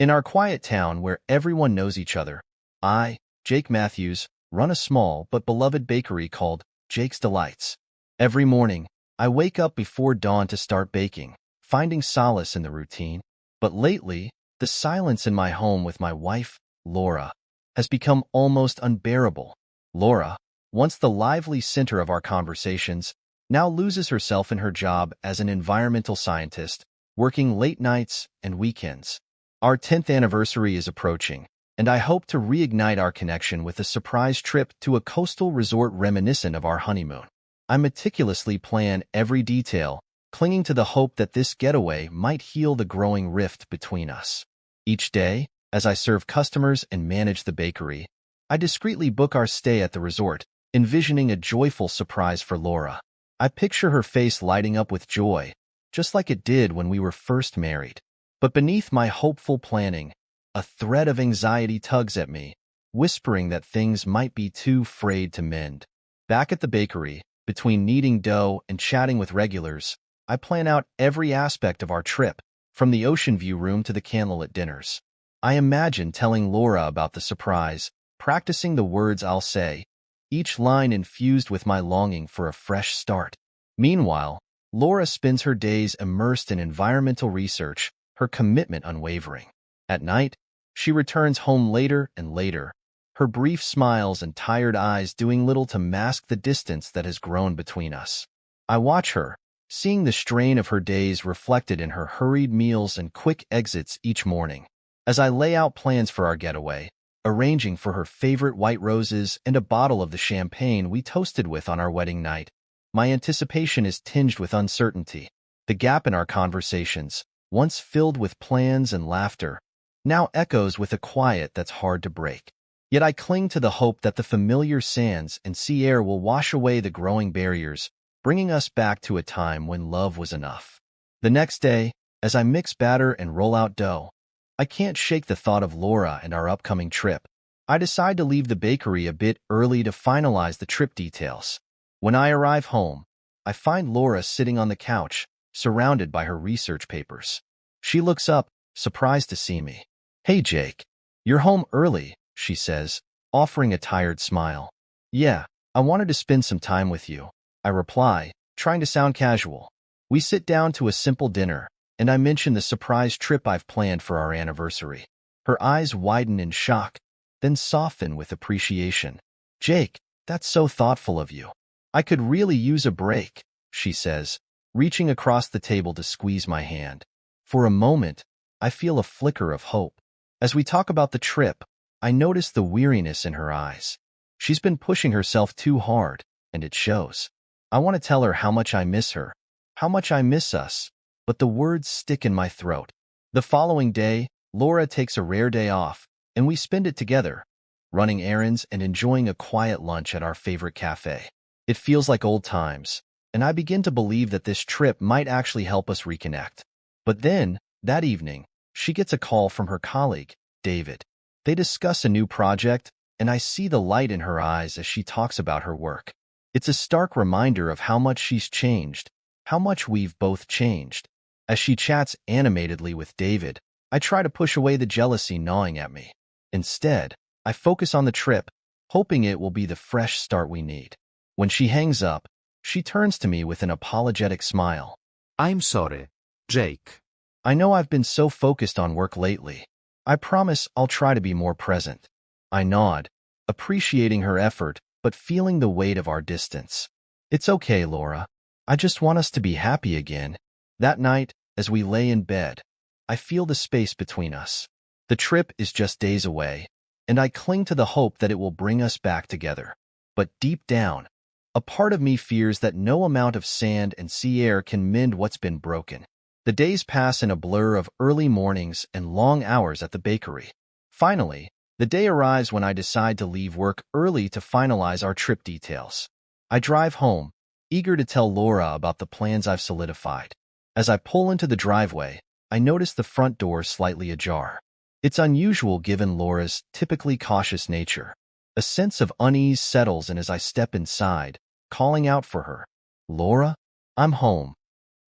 In our quiet town where everyone knows each other, I, Jake Matthews, run a small but beloved bakery called Jake's Delights. Every morning, I wake up before dawn to start baking, finding solace in the routine. But lately, the silence in my home with my wife, Laura, has become almost unbearable. Laura, once the lively center of our conversations, now loses herself in her job as an environmental scientist, working late nights and weekends. Our 10th anniversary is approaching, and I hope to reignite our connection with a surprise trip to a coastal resort reminiscent of our honeymoon. I meticulously plan every detail, clinging to the hope that this getaway might heal the growing rift between us. Each day, as I serve customers and manage the bakery, I discreetly book our stay at the resort, envisioning a joyful surprise for Laura. I picture her face lighting up with joy, just like it did when we were first married. But beneath my hopeful planning, a thread of anxiety tugs at me, whispering that things might be too frayed to mend. Back at the bakery, between kneading dough and chatting with regulars, I plan out every aspect of our trip, from the ocean view room to the candlelit dinners. I imagine telling Laura about the surprise, practicing the words I'll say, each line infused with my longing for a fresh start. Meanwhile, Laura spends her days immersed in environmental research, her commitment unwavering. At night, she returns home later and later, her brief smiles and tired eyes doing little to mask the distance that has grown between us. I watch her, seeing the strain of her days reflected in her hurried meals and quick exits each morning. As I lay out plans for our getaway, arranging for her favorite white roses and a bottle of the champagne we toasted with on our wedding night, my anticipation is tinged with uncertainty. The gap in our conversations, once filled with plans and laughter, now echoes with a quiet that's hard to break. Yet I cling to the hope that the familiar sands and sea air will wash away the growing barriers, bringing us back to a time when love was enough. The next day, as I mix batter and roll out dough, I can't shake the thought of Laura and our upcoming trip. I decide to leave the bakery a bit early to finalize the trip details. When I arrive home, I find Laura sitting on the couch, surrounded by her research papers. She looks up, surprised to see me. "Hey, Jake. You're home early," she says, offering a tired smile. "Yeah, I wanted to spend some time with you," I reply, trying to sound casual. We sit down to a simple dinner, and I mention the surprise trip I've planned for our anniversary. Her eyes widen in shock, then soften with appreciation. "Jake, that's so thoughtful of you. I could really use a break," she says, reaching across the table to squeeze my hand. For a moment, I feel a flicker of hope. As we talk about the trip, I notice the weariness in her eyes. She's been pushing herself too hard, and it shows. I want to tell her how much I miss her, how much I miss us, but the words stick in my throat. The following day, Laura takes a rare day off, and we spend it together, running errands and enjoying a quiet lunch at our favorite cafe. It feels like old times, and I begin to believe that this trip might actually help us reconnect. But then, that evening, she gets a call from her colleague, David. They discuss a new project, and I see the light in her eyes as she talks about her work. It's a stark reminder of how much she's changed, how much we've both changed. As she chats animatedly with David, I try to push away the jealousy gnawing at me. Instead, I focus on the trip, hoping it will be the fresh start we need. When she hangs up, she turns to me with an apologetic smile. "I'm sorry, Jake." "I know I've been so focused on work lately. I promise I'll try to be more present." I nod, appreciating her effort, but feeling the weight of our distance. "It's okay, Laura. I just want us to be happy again." That night, as we lay in bed, I feel the space between us. The trip is just days away, and I cling to the hope that it will bring us back together. But deep down, a part of me fears that no amount of sand and sea air can mend what's been broken. The days pass in a blur of early mornings and long hours at the bakery. Finally, the day arrives when I decide to leave work early to finalize our trip details. I drive home, eager to tell Laura about the plans I've solidified. As I pull into the driveway, I notice the front door slightly ajar. It's unusual given Laura's typically cautious nature. A sense of unease settles in as I step inside, calling out for her. "Laura, I'm home."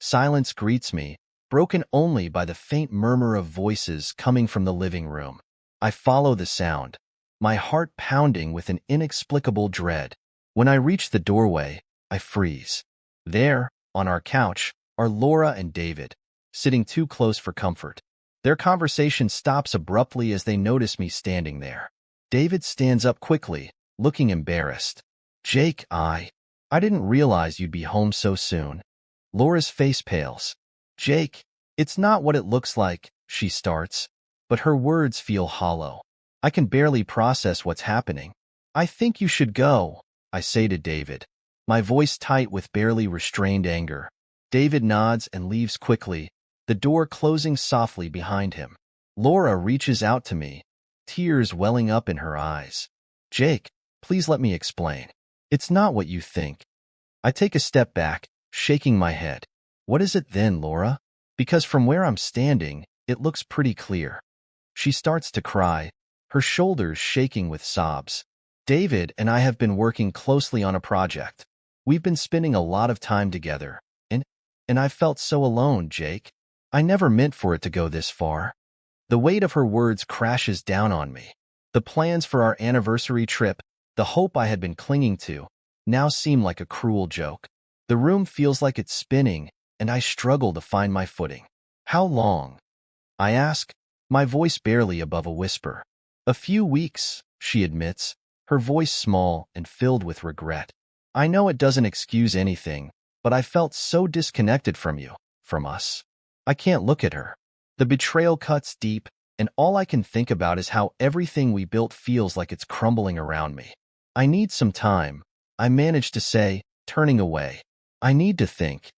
Silence greets me, broken only by the faint murmur of voices coming from the living room. I follow the sound, my heart pounding with an inexplicable dread. When I reach the doorway, I freeze. There, on our couch, are Laura and David, sitting too close for comfort. Their conversation stops abruptly as they notice me standing there. David stands up quickly, looking embarrassed. Jake, I didn't realize you'd be home so soon. Laura's face pales. Jake, it's not what it looks like, she starts, but her words feel hollow. I can barely process what's happening. I think you should go, I say to David, my voice tight with barely restrained anger. David nods and leaves quickly, the door closing softly behind him. Laura reaches out to me, tears welling up in her eyes. Jake, please let me explain. It's not what you think. I take a step back, shaking my head. What is it then, Laura? Because from where I'm standing, it looks pretty clear. She starts to cry, her shoulders shaking with sobs. David and I have been working closely on a project. We've been spending a lot of time together, and I felt so alone, Jake. I never meant for it to go this far. The weight of her words crashes down on me. The plans for our anniversary trip, the hope I had been clinging to, now seem like a cruel joke. The room feels like it's spinning, and I struggle to find my footing. How long? I ask, my voice barely above a whisper. A few weeks, she admits, her voice small and filled with regret. I know it doesn't excuse anything, but I felt so disconnected from you, from us. I can't look at her. The betrayal cuts deep, and all I can think about is how everything we built feels like it's crumbling around me. I need some time, I manage to say, turning away. I need to think.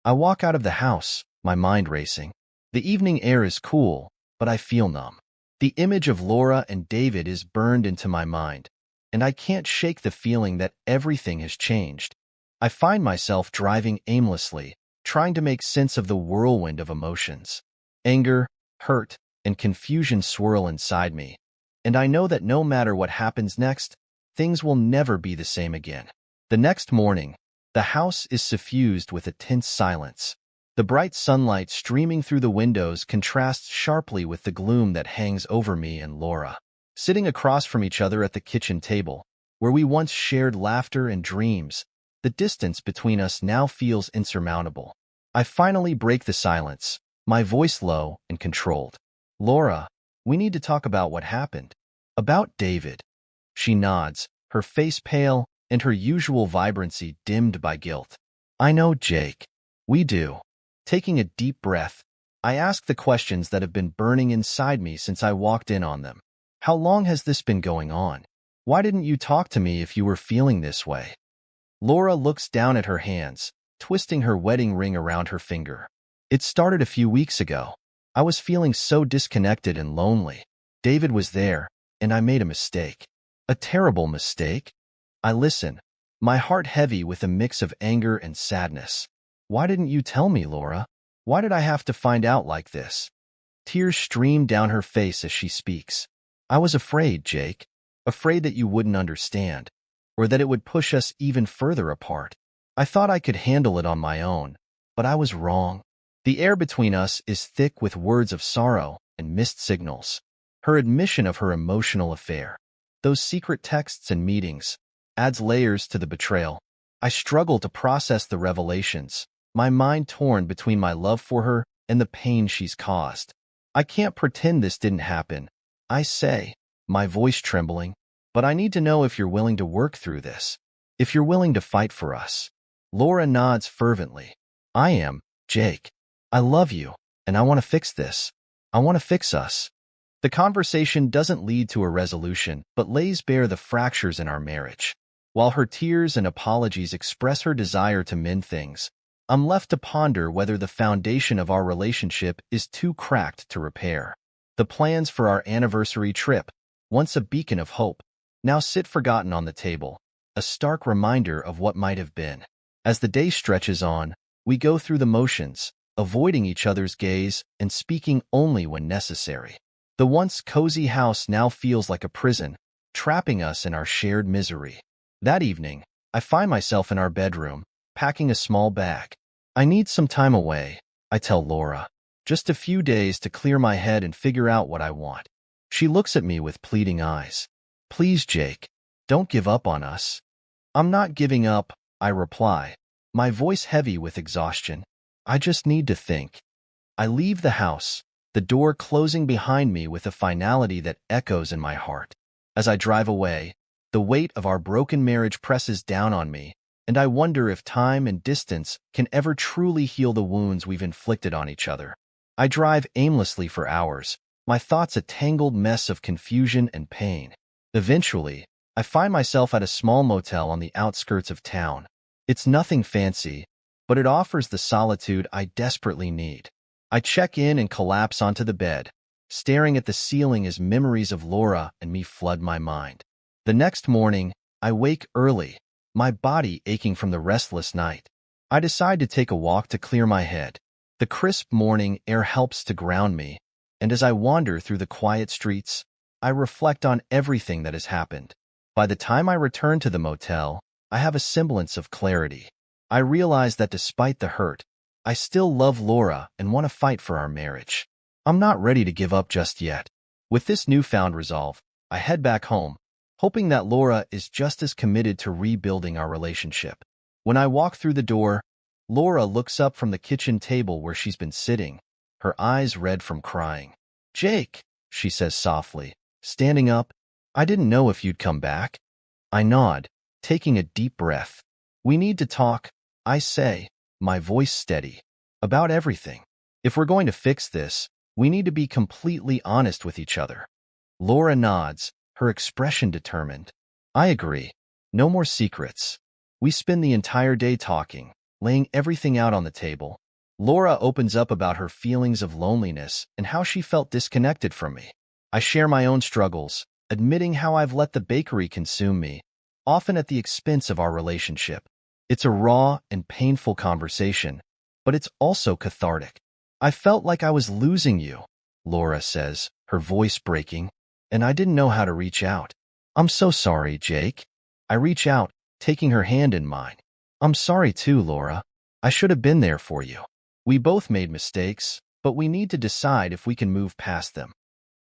I walk out of the house, my mind racing. The evening air is cool, but I feel numb. The image of Laura and David is burned into my mind, and I can't shake the feeling that everything has changed. I find myself driving aimlessly, trying to make sense of the whirlwind of emotions. Anger, hurt, and confusion swirl inside me, and I know that no matter what happens next, things will never be the same again. The next morning, the house is suffused with a tense silence. The bright sunlight streaming through the windows contrasts sharply with the gloom that hangs over me and Laura. Sitting across from each other at the kitchen table, where we once shared laughter and dreams, the distance between us now feels insurmountable. I finally break the silence, my voice low and controlled. Laura, we need to talk about what happened. About David. She nods, her face pale and her usual vibrancy dimmed by guilt. I know, Jake. We do. Taking a deep breath, I ask the questions that have been burning inside me since I walked in on them. How long has this been going on? Why didn't you talk to me if you were feeling this way? Laura looks down at her hands, twisting her wedding ring around her finger. It started a few weeks ago. I was feeling so disconnected and lonely. David was there, and I made a mistake. A terrible mistake. I listen, my heart heavy with a mix of anger and sadness. Why didn't you tell me, Laura? Why did I have to find out like this? Tears stream down her face as she speaks. I was afraid, Jake. Afraid that you wouldn't understand, or that it would push us even further apart. I thought I could handle it on my own, but I was wrong. The air between us is thick with words of sorrow and missed signals. Her admission of her emotional affair, those secret texts and meetings, adds layers to the betrayal. I struggle to process the revelations, my mind torn between my love for her and the pain she's caused. I can't pretend this didn't happen, I say, my voice trembling, but I need to know if you're willing to work through this, if you're willing to fight for us. Laura nods fervently. I am, Jake. I love you, and I want to fix this. I want to fix us. The conversation doesn't lead to a resolution, but lays bare the fractures in our marriage. While her tears and apologies express her desire to mend things, I'm left to ponder whether the foundation of our relationship is too cracked to repair. The plans for our anniversary trip, once a beacon of hope, now sit forgotten on the table, a stark reminder of what might have been. As the day stretches on, we go through the motions, avoiding each other's gaze and speaking only when necessary. The once cozy house now feels like a prison, trapping us in our shared misery. That evening, I find myself in our bedroom, packing a small bag. I need some time away, I tell Laura. Just a few days to clear my head and figure out what I want. She looks at me with pleading eyes. Please, Jake, don't give up on us. I'm not giving up, I reply, my voice heavy with exhaustion. I just need to think. I leave the house, the door closing behind me with a finality that echoes in my heart. As I drive away, the weight of our broken marriage presses down on me, and I wonder if time and distance can ever truly heal the wounds we've inflicted on each other. I drive aimlessly for hours, my thoughts a tangled mess of confusion and pain. Eventually, I find myself at a small motel on the outskirts of town. It's nothing fancy, but it offers the solitude I desperately need. I check in and collapse onto the bed, staring at the ceiling as memories of Laura and me flood my mind. The next morning, I wake early, my body aching from the restless night. I decide to take a walk to clear my head. The crisp morning air helps to ground me, and as I wander through the quiet streets, I reflect on everything that has happened. By the time I return to the motel, I have a semblance of clarity. I realize that despite the hurt, I still love Laura and want to fight for our marriage. I'm not ready to give up just yet. With this newfound resolve, I head back home, hoping that Laura is just as committed to rebuilding our relationship. When I walk through the door, Laura looks up from the kitchen table where she's been sitting, her eyes red from crying. Jake, she says softly, standing up, I didn't know if you'd come back. I nod, taking a deep breath. We need to talk, I say, my voice steady, about everything. If we're going to fix this, we need to be completely honest with each other. Laura nods, her expression determined. I agree. No more secrets. We spend the entire day talking, laying everything out on the table. Laura opens up about her feelings of loneliness and how she felt disconnected from me. I share my own struggles, admitting how I've let the bakery consume me, often at the expense of our relationship. It's a raw and painful conversation, but it's also cathartic. I felt like I was losing you, Laura says, her voice breaking, and I didn't know how to reach out. I'm so sorry, Jake. I reach out, taking her hand in mine. I'm sorry too, Laura. I should have been there for you. We both made mistakes, but we need to decide if we can move past them.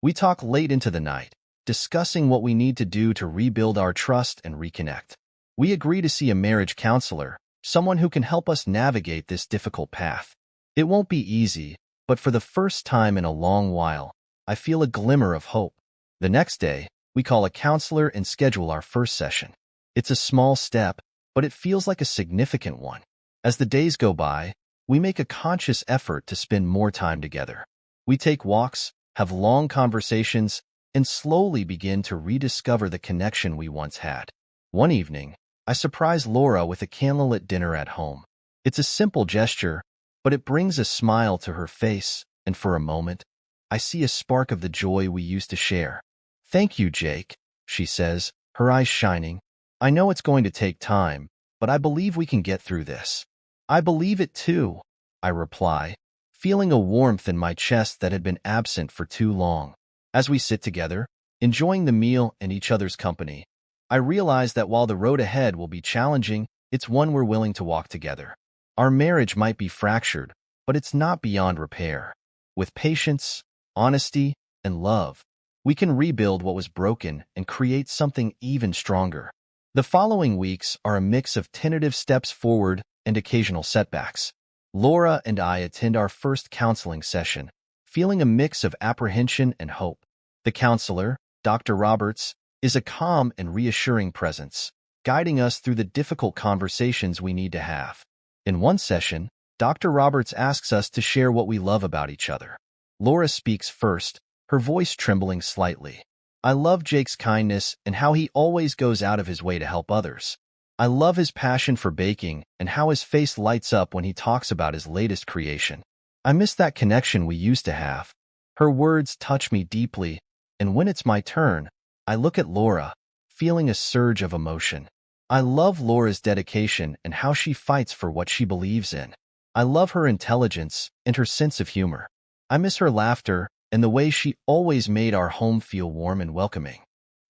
We talk late into the night, discussing what we need to do to rebuild our trust and reconnect. We agree to see a marriage counselor, someone who can help us navigate this difficult path. It won't be easy, but for the first time in a long while, I feel a glimmer of hope. The next day, we call a counselor and schedule our first session. It's a small step, but it feels like a significant one. As the days go by, we make a conscious effort to spend more time together. We take walks, have long conversations, and slowly begin to rediscover the connection we once had. One evening, I surprise Laura with a candlelit dinner at home. It's a simple gesture, but it brings a smile to her face, and for a moment, I see a spark of the joy we used to share. Thank you, Jake, she says, her eyes shining. I know it's going to take time, but I believe we can get through this. I believe it too, I reply, feeling a warmth in my chest that had been absent for too long. As we sit together, enjoying the meal and each other's company, I realize that while the road ahead will be challenging, it's one we're willing to walk together. Our marriage might be fractured, but it's not beyond repair. With patience, honesty, and love, we can rebuild what was broken and create something even stronger. The following weeks are a mix of tentative steps forward and occasional setbacks. Laura and I attend our first counseling session, feeling a mix of apprehension and hope. The counselor, Dr. Roberts, is a calm and reassuring presence, guiding us through the difficult conversations we need to have. In one session, Dr. Roberts asks us to share what we love about each other. Laura speaks first, her voice trembling slightly. I love Jake's kindness and how he always goes out of his way to help others. I love his passion for baking and how his face lights up when he talks about his latest creation. I miss that connection we used to have. Her words touch me deeply, and when it's my turn, I look at Laura, feeling a surge of emotion. I love Laura's dedication and how she fights for what she believes in. I love her intelligence and her sense of humor. I miss her laughter and the way she always made our home feel warm and welcoming.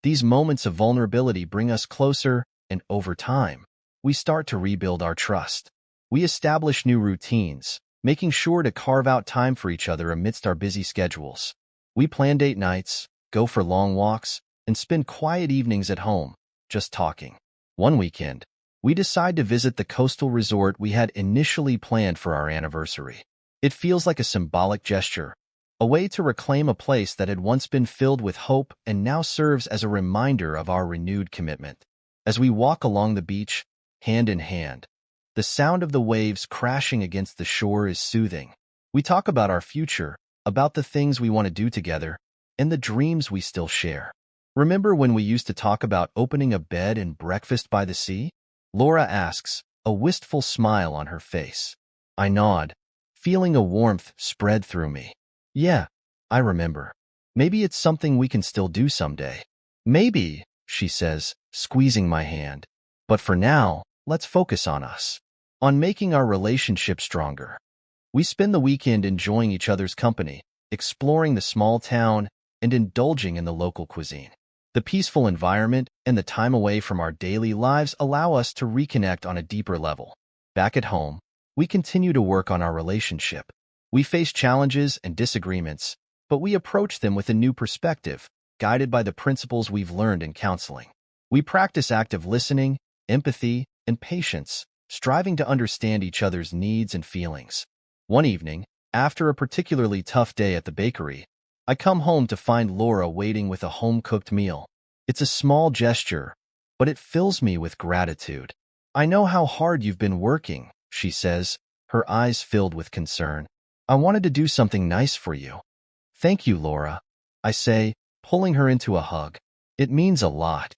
These moments of vulnerability bring us closer, and over time, we start to rebuild our trust. We establish new routines, making sure to carve out time for each other amidst our busy schedules. We plan date nights, go for long walks, and spend quiet evenings at home, just talking. One weekend, we decide to visit the coastal resort we had initially planned for our anniversary. It feels like a symbolic gesture, a way to reclaim a place that had once been filled with hope and now serves as a reminder of our renewed commitment. As we walk along the beach, hand in hand, the sound of the waves crashing against the shore is soothing. We talk about our future, about the things we want to do together, and the dreams we still share. Remember when we used to talk about opening a bed and breakfast by the sea? Laura asks, a wistful smile on her face. I nod, feeling a warmth spread through me. Yeah, I remember. Maybe it's something we can still do someday. Maybe, she says, squeezing my hand. But for now, let's focus on us, on making our relationship stronger. We spend the weekend enjoying each other's company, exploring the small town, and indulging in the local cuisine. The peaceful environment and the time away from our daily lives allow us to reconnect on a deeper level. Back at home, we continue to work on our relationship. We face challenges and disagreements, but we approach them with a new perspective, guided by the principles we've learned in counseling. We practice active listening, empathy, and patience, striving to understand each other's needs and feelings. One evening, after a particularly tough day at the bakery, I come home to find Laura waiting with a home-cooked meal. It's a small gesture, but it fills me with gratitude. I know how hard you've been working, she says, her eyes filled with concern. I wanted to do something nice for you. Thank you, Laura, I say, pulling her into a hug. It means a lot.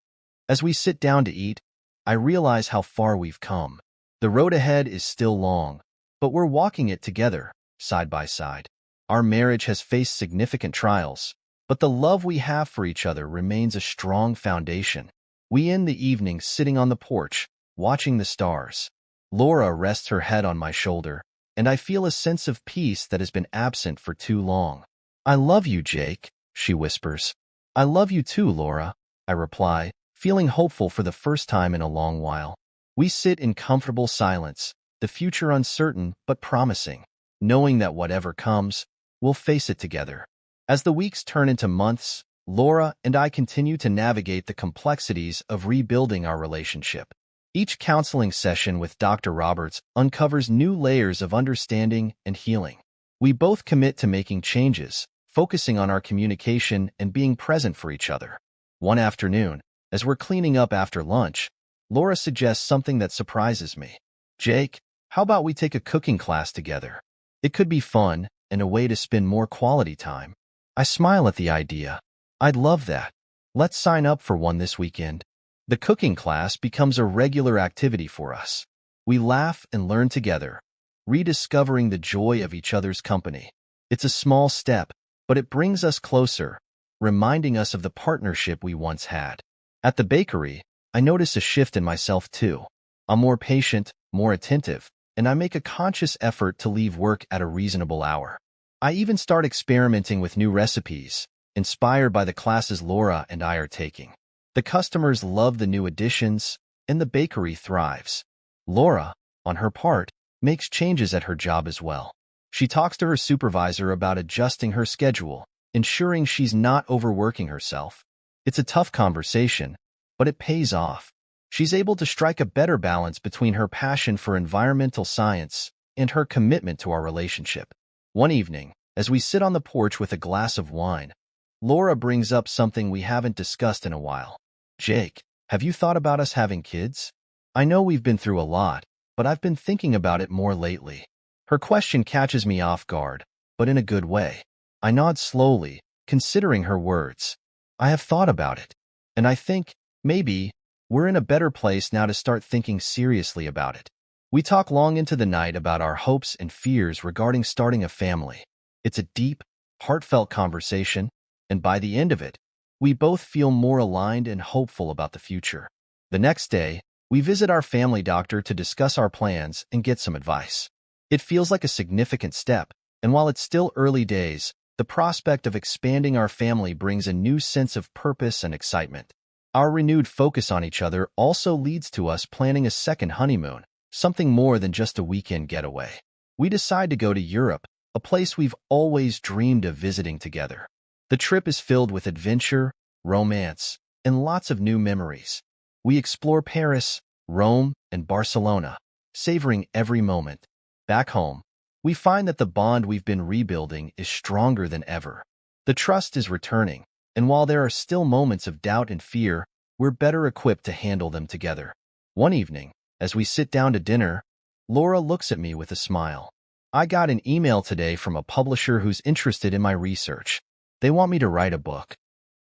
As we sit down to eat, I realize how far we've come. The road ahead is still long, but we're walking it together, side by side. Our marriage has faced significant trials, but the love we have for each other remains a strong foundation. We end the evening sitting on the porch, watching the stars. Laura rests her head on my shoulder, and I feel a sense of peace that has been absent for too long. I love you, Jake, she whispers. I love you too, Laura, I reply, feeling hopeful for the first time in a long while. We sit in comfortable silence, the future uncertain but promising, knowing that whatever comes, we'll face it together. As the weeks turn into months, Laura and I continue to navigate the complexities of rebuilding our relationship. Each counseling session with Dr. Roberts uncovers new layers of understanding and healing. We both commit to making changes, focusing on our communication and being present for each other. One afternoon, as we're cleaning up after lunch, Laura suggests something that surprises me. Jake, how about we take a cooking class together? It could be fun and a way to spend more quality time. I smile at the idea. I'd love that. Let's sign up for one this weekend. The cooking class becomes a regular activity for us. We laugh and learn together, rediscovering the joy of each other's company. It's a small step, but it brings us closer, reminding us of the partnership we once had. At the bakery, I notice a shift in myself too. I'm more patient, more attentive, and I make a conscious effort to leave work at a reasonable hour. I even start experimenting with new recipes, inspired by the classes Laura and I are taking. The customers love the new additions, and the bakery thrives. Laura, on her part, makes changes at her job as well. She talks to her supervisor about adjusting her schedule, ensuring she's not overworking herself. It's a tough conversation, but it pays off. She's able to strike a better balance between her passion for environmental science and her commitment to our relationship. One evening, as we sit on the porch with a glass of wine, Laura brings up something we haven't discussed in a while. Jake, have you thought about us having kids? I know we've been through a lot, but I've been thinking about it more lately. Her question catches me off guard, but in a good way. I nod slowly, considering her words. I have thought about it, and I think, maybe, we're in a better place now to start thinking seriously about it. We talk long into the night about our hopes and fears regarding starting a family. It's a deep, heartfelt conversation, and by the end of it, we both feel more aligned and hopeful about the future. The next day, we visit our family doctor to discuss our plans and get some advice. It feels like a significant step, and while it's still early days, the prospect of expanding our family brings a new sense of purpose and excitement. Our renewed focus on each other also leads to us planning a second honeymoon, something more than just a weekend getaway. We decide to go to Europe, a place we've always dreamed of visiting together. The trip is filled with adventure, romance, and lots of new memories. We explore Paris, Rome, and Barcelona, savoring every moment. Back home, we find that the bond we've been rebuilding is stronger than ever. The trust is returning, and while there are still moments of doubt and fear, we're better equipped to handle them together. One evening, as we sit down to dinner, Laura looks at me with a smile. I got an email today from a publisher who's interested in my research. They want me to write a book.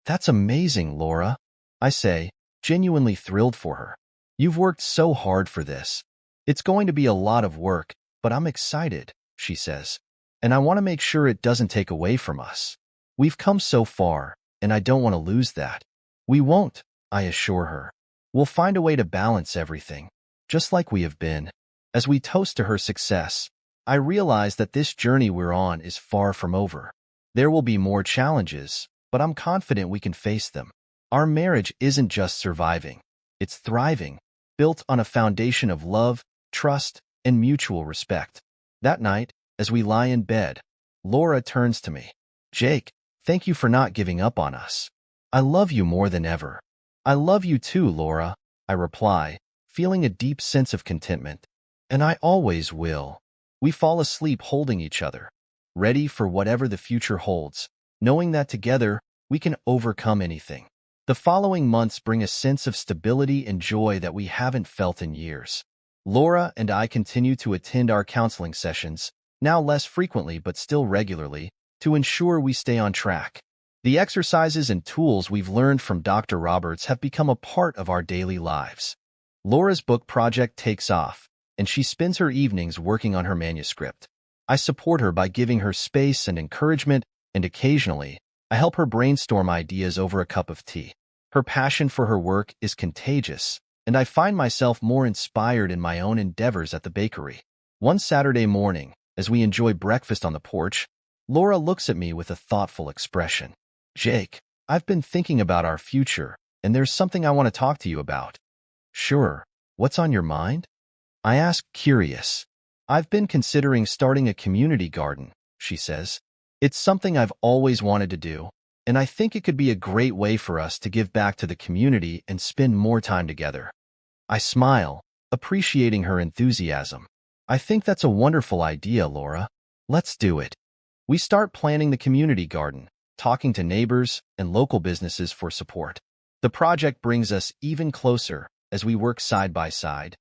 That's amazing, Laura, I say, genuinely thrilled for her. You've worked so hard for this. It's going to be a lot of work, but I'm excited, she says. And I want to make sure it doesn't take away from us. We've come so far, and I don't want to lose that. We won't, I assure her. We'll find a way to balance everything, just like we have been. As we toast to her success, I realize that this journey we're on is far from over. There will be more challenges, but I'm confident we can face them. Our marriage isn't just surviving, it's thriving, built on a foundation of love, trust, and mutual respect. That night, as we lie in bed, Laura turns to me. Jake, thank you for not giving up on us. I love you more than ever. I love you too, Laura, I reply, feeling a deep sense of contentment. And I always will. We fall asleep holding each other, ready for whatever the future holds, knowing that together we can overcome anything. The following months bring a sense of stability and joy that we haven't felt in years. Laura and I continue to attend our counseling sessions, now less frequently but still regularly, to ensure we stay on track. The exercises and tools we've learned from Dr. Roberts have become a part of our daily lives. Laura's book project takes off, and she spends her evenings working on her manuscript. I support her by giving her space and encouragement, and occasionally, I help her brainstorm ideas over a cup of tea. Her passion for her work is contagious, and I find myself more inspired in my own endeavors at the bakery. One Saturday morning, as we enjoy breakfast on the porch, Laura looks at me with a thoughtful expression. Jake, I've been thinking about our future, and there's something I want to talk to you about. Sure, what's on your mind? I ask, curious. I've been considering starting a community garden, she says. It's something I've always wanted to do, and I think it could be a great way for us to give back to the community and spend more time together. I smile, appreciating her enthusiasm. I think that's a wonderful idea, Laura. Let's do it. We start planning the community garden, talking to neighbors and local businesses for support. The project brings us even closer as we work side by side,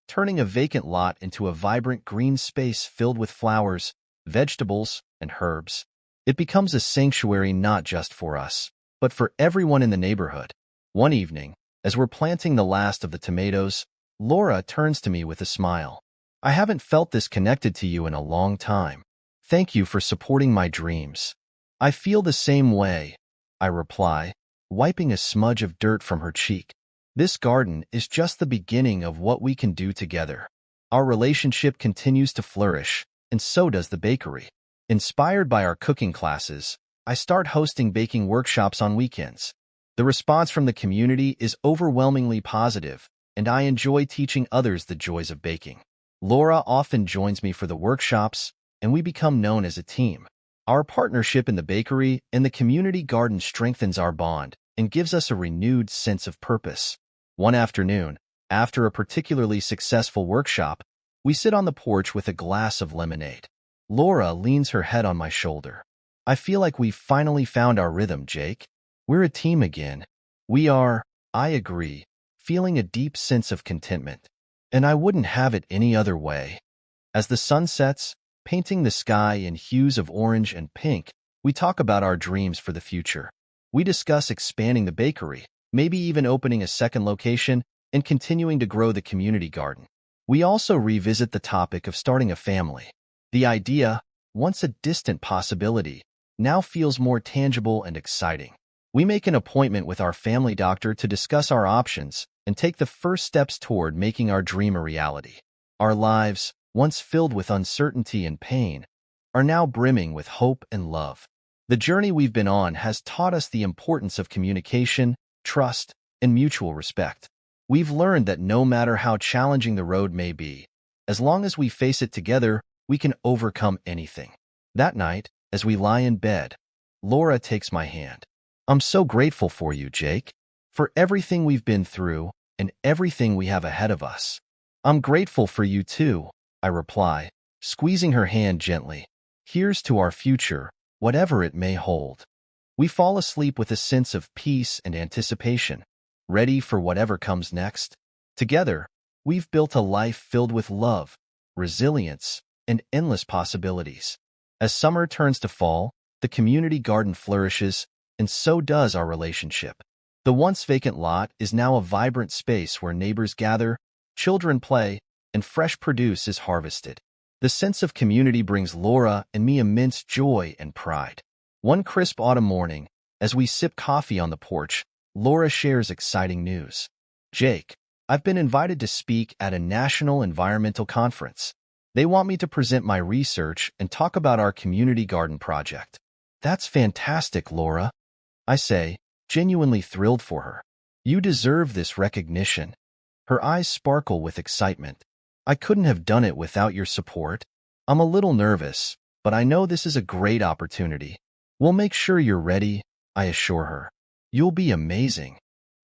turning a vacant lot into a vibrant green space filled with flowers, vegetables, and herbs. It becomes a sanctuary not just for us, but for everyone in the neighborhood. One evening, as we're planting the last of the tomatoes, Laura turns to me with a smile. I haven't felt this connected to you in a long time. Thank you for supporting my dreams. I feel the same way, I reply, wiping a smudge of dirt from her cheek. This garden is just the beginning of what we can do together. Our relationship continues to flourish, and so does the bakery. Inspired by our cooking classes, I start hosting baking workshops on weekends. The response from the community is overwhelmingly positive, and I enjoy teaching others the joys of baking. Laura often joins me for the workshops, and we become known as a team. Our partnership in the bakery and the community garden strengthens our bond and gives us a renewed sense of purpose. One afternoon, after a particularly successful workshop, we sit on the porch with a glass of lemonade. Laura leans her head on my shoulder. I feel like we've finally found our rhythm, Jake. We're a team again. We are, I agree, feeling a deep sense of contentment. And I wouldn't have it any other way. As the sun sets, painting the sky in hues of orange and pink, we talk about our dreams for the future. We discuss expanding the bakery, maybe even opening a second location, and continuing to grow the community garden. We also revisit the topic of starting a family. The idea, once a distant possibility, now feels more tangible and exciting. We make an appointment with our family doctor to discuss our options and take the first steps toward making our dream a reality. Our lives, once filled with uncertainty and pain, are now brimming with hope and love. The journey we've been on has taught us the importance of communication, trust, and mutual respect. We've learned that no matter how challenging the road may be, as long as we face it together, We can overcome anything. That night, as we lie in bed, Laura takes my hand. I'm so grateful for you, Jake, for everything we've been through and everything we have ahead of us. I'm grateful for you too, I reply, squeezing her hand gently. Here's to our future, whatever it may hold. We fall asleep with a sense of peace and anticipation, ready for whatever comes next. Together, we've built a life filled with love, resilience, and endless possibilities. As summer turns to fall, the community garden flourishes, and so does our relationship. The once vacant lot is now a vibrant space where neighbors gather, children play, and fresh produce is harvested. The sense of community brings Laura and me immense joy and pride. One crisp autumn morning, as we sip coffee on the porch, Laura shares exciting news. Jake, I've been invited to speak at a national environmental conference. They want me to present my research and talk about our community garden project. That's fantastic, Laura, I say, genuinely thrilled for her. You deserve this recognition. Her eyes sparkle with excitement. I couldn't have done it without your support. I'm a little nervous, but I know this is a great opportunity. We'll make sure you're ready, I assure her. You'll be amazing.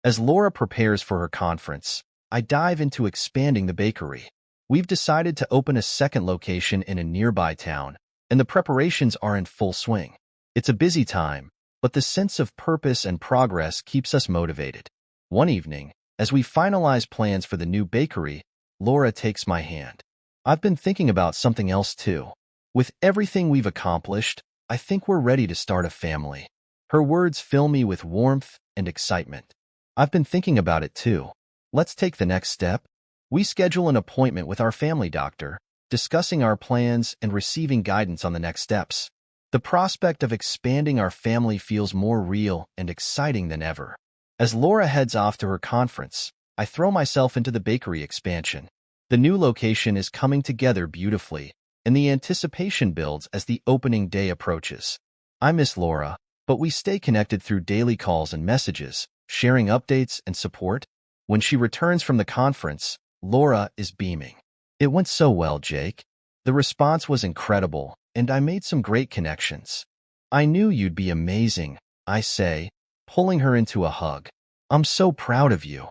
As Laura prepares for her conference, I dive into expanding the bakery. We've decided to open a second location in a nearby town, and the preparations are in full swing. It's a busy time, but the sense of purpose and progress keeps us motivated. One evening, as we finalize plans for the new bakery, Laura takes my hand. I've been thinking about something else too. With everything we've accomplished, I think we're ready to start a family. Her words fill me with warmth and excitement. I've been thinking about it too. Let's take the next step. We schedule an appointment with our family doctor, discussing our plans and receiving guidance on the next steps. The prospect of expanding our family feels more real and exciting than ever. As Laura heads off to her conference, I throw myself into the bakery expansion. The new location is coming together beautifully, and the anticipation builds as the opening day approaches. I miss Laura, but we stay connected through daily calls and messages, sharing updates and support. When she returns from the conference, Laura is beaming. It went so well, Jake. The response was incredible, and I made some great connections. I knew you'd be amazing, I say, pulling her into a hug. I'm so proud of you.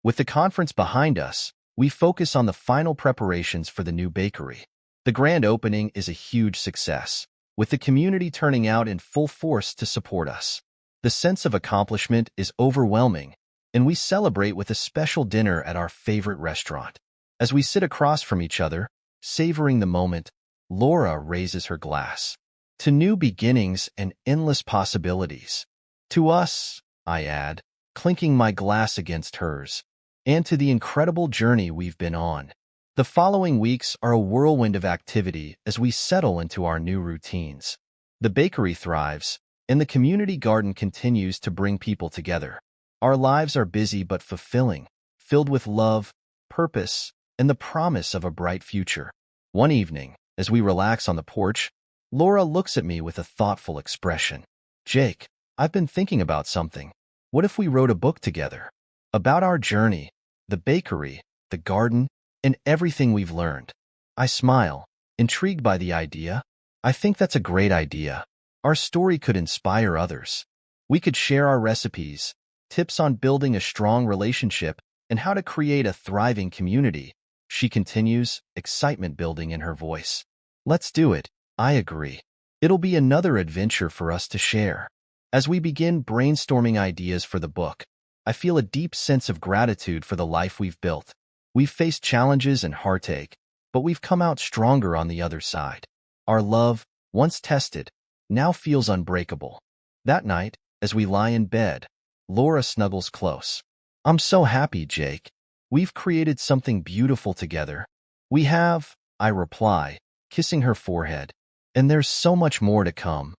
With the conference behind us, we focus on the final preparations for the new bakery. The grand opening is a huge success, with the community turning out in full force to support us. The sense of accomplishment is overwhelming, and we celebrate with a special dinner at our favorite restaurant. As we sit across from each other, savoring the moment, Laura raises her glass. To new beginnings and endless possibilities. To us, I add, clinking my glass against hers, and to the incredible journey we've been on. The following weeks are a whirlwind of activity as we settle into our new routines. The bakery thrives, and the community garden continues to bring people together. Our lives are busy but fulfilling, filled with love, purpose, and the promise of a bright future. One evening, as we relax on the porch, Laura looks at me with a thoughtful expression. Jake, I've been thinking about something. What if we wrote a book together? About our journey, the bakery, the garden, and everything we've learned. I smile, intrigued by the idea. I think that's a great idea. Our story could inspire others. We could share our recipes, tips on building a strong relationship, and how to create a thriving community. She continues, excitement building in her voice. Let's do it, I agree. It'll be another adventure for us to share. As we begin brainstorming ideas for the book, I feel a deep sense of gratitude for the life we've built. We've faced challenges and heartache, but we've come out stronger on the other side. Our love, once tested, now feels unbreakable. That night, as we lie in bed, Laura snuggles close. I'm so happy, Jake. We've created something beautiful together. We have, I reply, kissing her forehead. And there's so much more to come.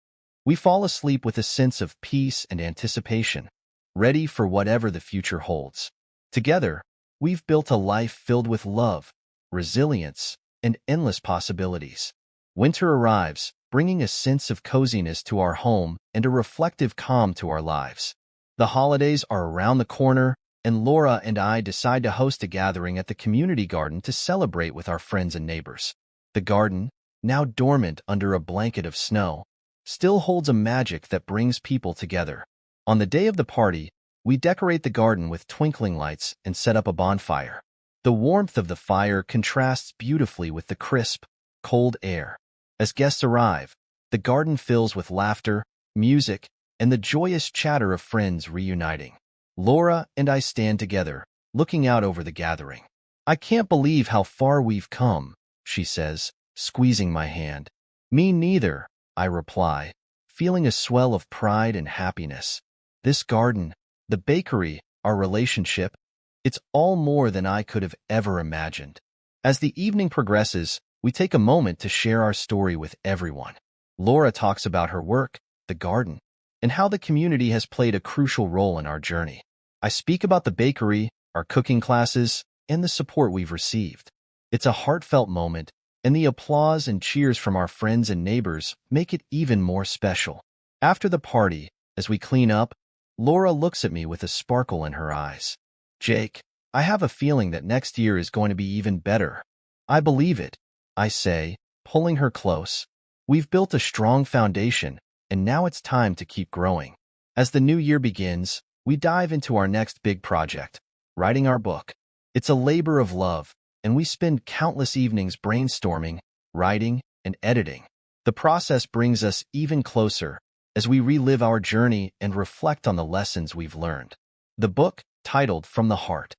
We fall asleep with a sense of peace and anticipation, ready for whatever the future holds. Together, we've built a life filled with love, resilience, and endless possibilities. Winter arrives, bringing a sense of coziness to our home and a reflective calm to our lives. The holidays are around the corner, and Laura and I decide to host a gathering at the community garden to celebrate with our friends and neighbors. The garden, now dormant under a blanket of snow, still holds a magic that brings people together. On the day of the party, we decorate the garden with twinkling lights and set up a bonfire. The warmth of the fire contrasts beautifully with the crisp, cold air. As guests arrive, the garden fills with laughter, music, and the joyous chatter of friends reuniting. Laura and I stand together, looking out over the gathering. "I can't believe how far we've come," she says, squeezing my hand. "Me neither," I reply, feeling a swell of pride and happiness. This garden, the bakery, our relationship, it's all more than I could have ever imagined. As the evening progresses, we take a moment to share our story with everyone. Laura talks about her work, the garden, and how the community has played a crucial role in our journey. I speak about the bakery, our cooking classes, and the support we've received. It's a heartfelt moment, and the applause and cheers from our friends and neighbors make it even more special. After the party, as we clean up, Laura looks at me with a sparkle in her eyes. "Jake, I have a feeling that next year is going to be even better." "I believe it," I say, pulling her close. "We've built a strong foundation, and now it's time to keep growing." As the new year begins, we dive into our next big project, writing our book. It's a labor of love, and we spend countless evenings brainstorming, writing, and editing. The process brings us even closer as we relive our journey and reflect on the lessons we've learned. The book, titled From the Heart,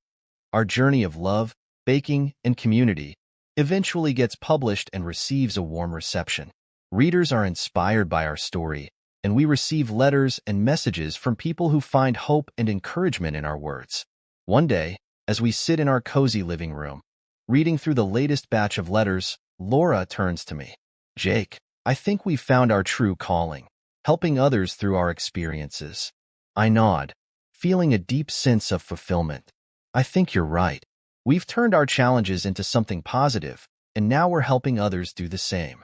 Our Journey of Love, Baking, and Community, eventually gets published and receives a warm reception. Readers are inspired by our story, and we receive letters and messages from people who find hope and encouragement in our words. One day, as we sit in our cozy living room, reading through the latest batch of letters, Laura turns to me. "Jake, I think we've found our true calling, helping others through our experiences." I nod, feeling a deep sense of fulfillment. "I think you're right. We've turned our challenges into something positive, and now we're helping others do the same."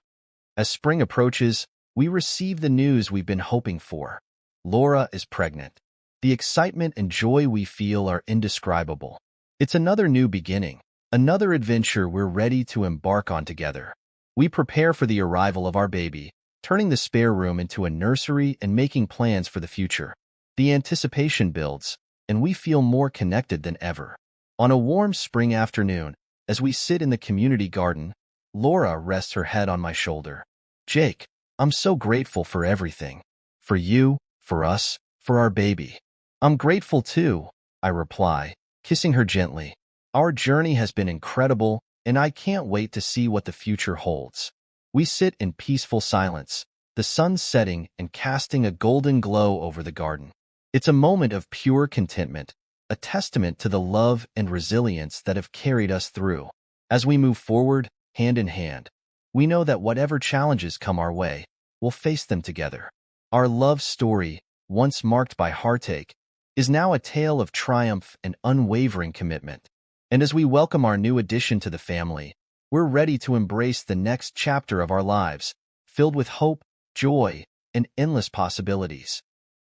As spring approaches, we receive the news we've been hoping for. Laura is pregnant. The excitement and joy we feel are indescribable. It's another new beginning, another adventure we're ready to embark on together. We prepare for the arrival of our baby, turning the spare room into a nursery and making plans for the future. The anticipation builds, and we feel more connected than ever. On a warm spring afternoon, as we sit in the community garden, Laura rests her head on my shoulder. "Jake, I'm so grateful for everything. For you, for us, for our baby." "I'm grateful too," I reply, kissing her gently. "Our journey has been incredible, and I can't wait to see what the future holds." We sit in peaceful silence, the sun setting and casting a golden glow over the garden. It's a moment of pure contentment, a testament to the love and resilience that have carried us through. As we move forward, hand in hand, we know that whatever challenges come our way, we'll face them together. Our love story, once marked by heartache, is now a tale of triumph and unwavering commitment. And as we welcome our new addition to the family, we're ready to embrace the next chapter of our lives, filled with hope, joy, and endless possibilities.